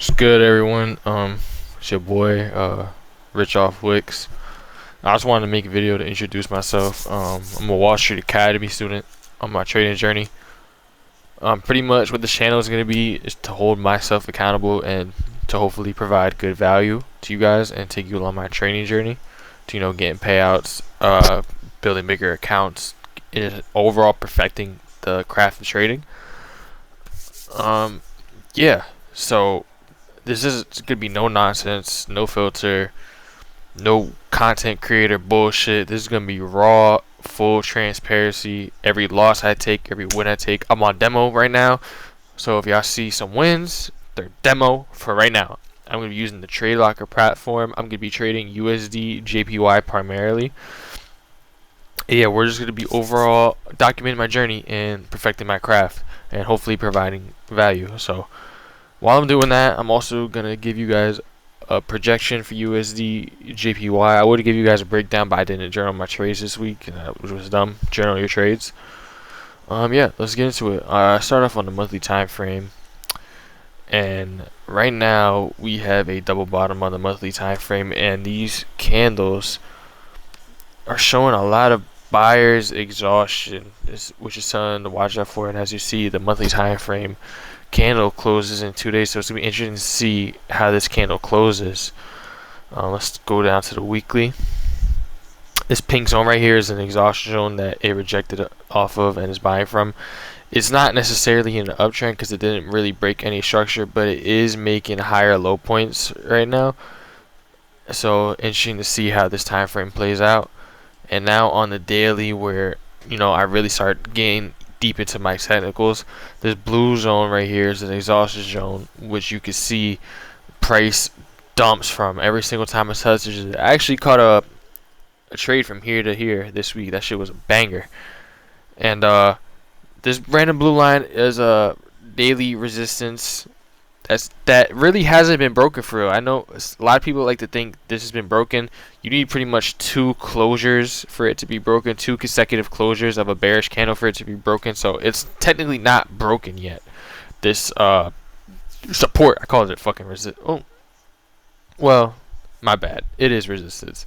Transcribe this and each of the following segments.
What's good, everyone? It's your boy, Rich Off Wicks. I just wanted to make a video to introduce myself. I'm a Wall Street Academy student on my trading journey. Pretty much what the channel is going to be is to hold myself accountable and to hopefully provide good value to you guys and take you along my trading journey to, getting payouts, building bigger accounts, and overall perfecting the craft of trading. Yeah, so this is gonna be no nonsense, no filter, no content creator bullshit. This is gonna be raw, full transparency. Every loss I take, every win I take. I'm on demo right now, so if y'all see some wins, they're demo for right now. I'm gonna be using the Trade Locker platform. I'm gonna be trading USD, JPY primarily. Yeah, we're just gonna be overall documenting my journey and perfecting my craft, and hopefully providing value. So while I'm doing that, I'm also going to give you guys a projection for USD JPY. I would give you guys a breakdown, but I didn't journal my trades this week, which was dumb. Journal your trades. Yeah, let's get into it. I start off on the monthly time frame. And right now, we have a double bottom on the monthly time frame. And these candles are showing a lot of buyers exhaustion, which is something to watch out for. And as you see, the monthly time frame candle closes in 2 days, so it's gonna be interesting to see how this candle closes. Let's go down to the weekly. This pink zone right here is an exhaustion zone that it rejected off of and is buying from. It's not necessarily in an uptrend because it didn't really break any structure, but it is making higher low points right now. So interesting to see how this time frame plays out. And now on the daily, where I really start getting deep into my technicals, this blue zone right here is an exhaustion zone, which you can see price dumps from every single time it touches it. I actually caught a trade from here to here this week. That shit was a banger. And this random blue line is a daily resistance that really hasn't been broken for real. I know a lot of people like to think this has been broken. You need pretty much two closures for it to be broken, two consecutive closures of a bearish candle for it to be broken. So it's technically not broken yet. This support, I called it fucking resist. Oh, well, my bad. It is resistance.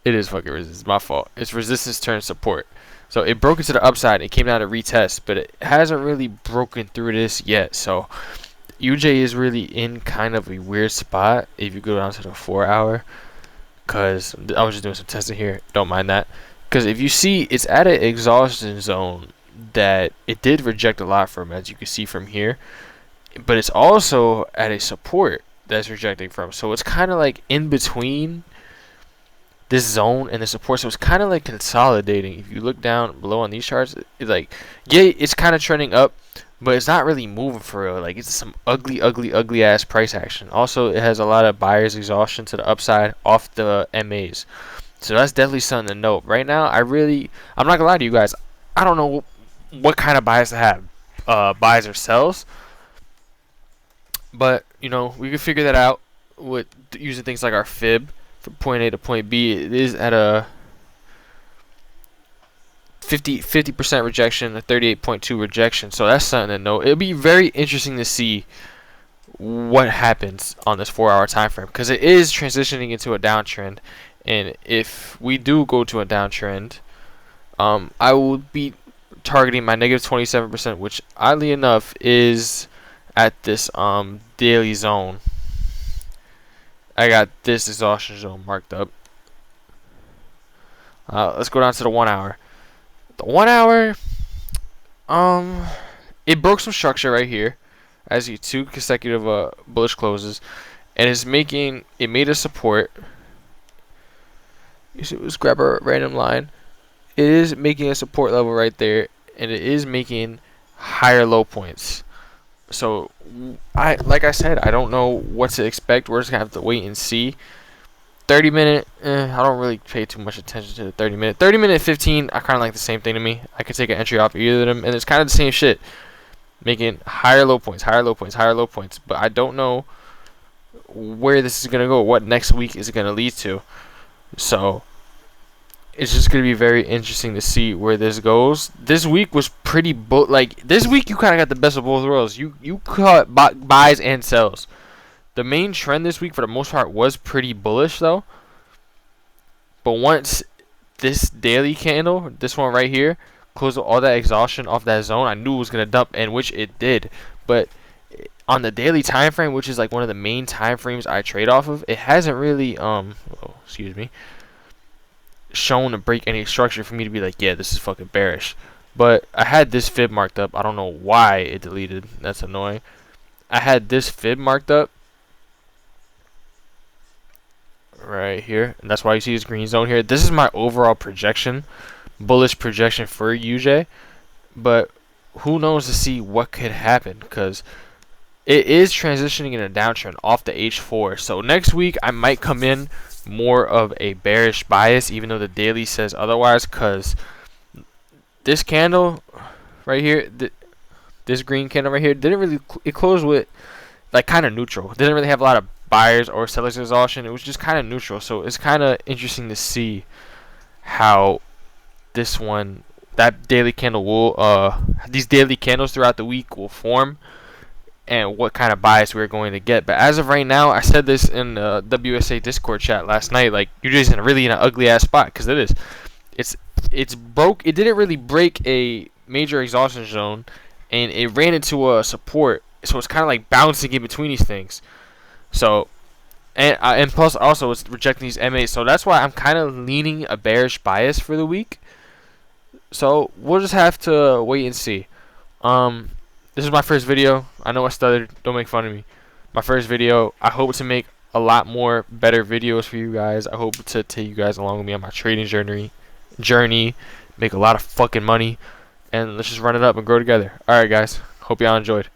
It is fucking resistance. My fault. It's resistance turns support. So it broke into the upside. It came down to retest, but it hasn't really broken through this yet. So UJ is really in kind of a weird spot if you go down to the 4 hour, because I was just doing some testing here, don't mind that, because if you see, it's at an exhaustion zone that it did reject a lot from, as you can see from here, but it's also at a support that's rejecting from, so it's kind of like in between this zone and the support, so it's kind of like consolidating. If you look down below on these charts, it's like, yeah, it's kind of trending up, but it's not really moving for real. Like, it's some ugly ass price action. Also, it has a lot of buyers exhaustion to the upside off the MAs, so that's definitely something to note. Right now, I'm not gonna lie to you guys, I don't know what kind of bias to have, buys or sells, but we can figure that out with using things like our fib. From point A to point B, it is at a 50% rejection, a 38.2 rejection. So that's something to know. It'll be very interesting to see what happens on this 4 hour time frame, because it is transitioning into a downtrend. And if we do go to a downtrend, I will be targeting my negative 27%, which oddly enough is at this daily zone. I got this exhaustion zone marked up. Let's go down to the 1 hour. The 1 hour, it broke some structure right here, as you two consecutive bullish closes, and it made a support. You see, let's grab a random line. It is making a support level right there, and it is making higher low points. So like I said, I don't know what to expect. We're just gonna have to wait and see. 30-minute, I don't really pay too much attention to the 30-minute. 30-minute, 15, I kind of like the same thing to me. I could take an entry off either of them, and it's kind of the same shit, making higher low points, higher low points, higher low points. But I don't know where this is gonna go. What next week is it gonna lead to? So it's just gonna be very interesting to see where this goes. This week was pretty this week you kind of got the best of both worlds. You caught buys and sells. The main trend this week for the most part was pretty bullish though. But once this daily candle, this one right here, closed all that exhaustion off that zone, I knew it was gonna dump, and which it did. But on the daily time frame, which is like one of the main time frames I trade off of, it hasn't really shown to break any structure for me to be like, yeah, this is fucking bearish. But I had this fib marked up. I don't know why it deleted. That's annoying. I had this fib marked up right here, and that's why you see this green zone here. This is my overall projection, bullish projection for UJ. But who knows to see what could happen, because it is transitioning in a downtrend off the H4. So next week I might come in more of a bearish bias, even though the daily says otherwise, because this candle right here, this green candle right here, didn't really, it closed with like kind of neutral. It didn't really have a lot of buyers or sellers exhaustion. It was just kind of neutral. So it's kind of interesting to see how this one, that daily candle will, these daily candles throughout the week will form, and what kind of bias we're going to get. But as of right now, I said this in the WSA Discord chat last night, like, you're just in an ugly ass spot, because it is. It's broke. It didn't really break a major exhaustion zone, and it ran into a support. So it's kind of like bouncing in between these things. So, and plus also it's rejecting these M8. So that's why I'm kind of leaning a bearish bias for the week. So we'll just have to wait and see. This is my first video. I know I stuttered. Don't make fun of me. My first video. I hope to make a lot more better videos for you guys. I hope to take you guys along with me on my trading journey, make a lot of fucking money, and let's just run it up and grow together. Alright guys, hope y'all enjoyed.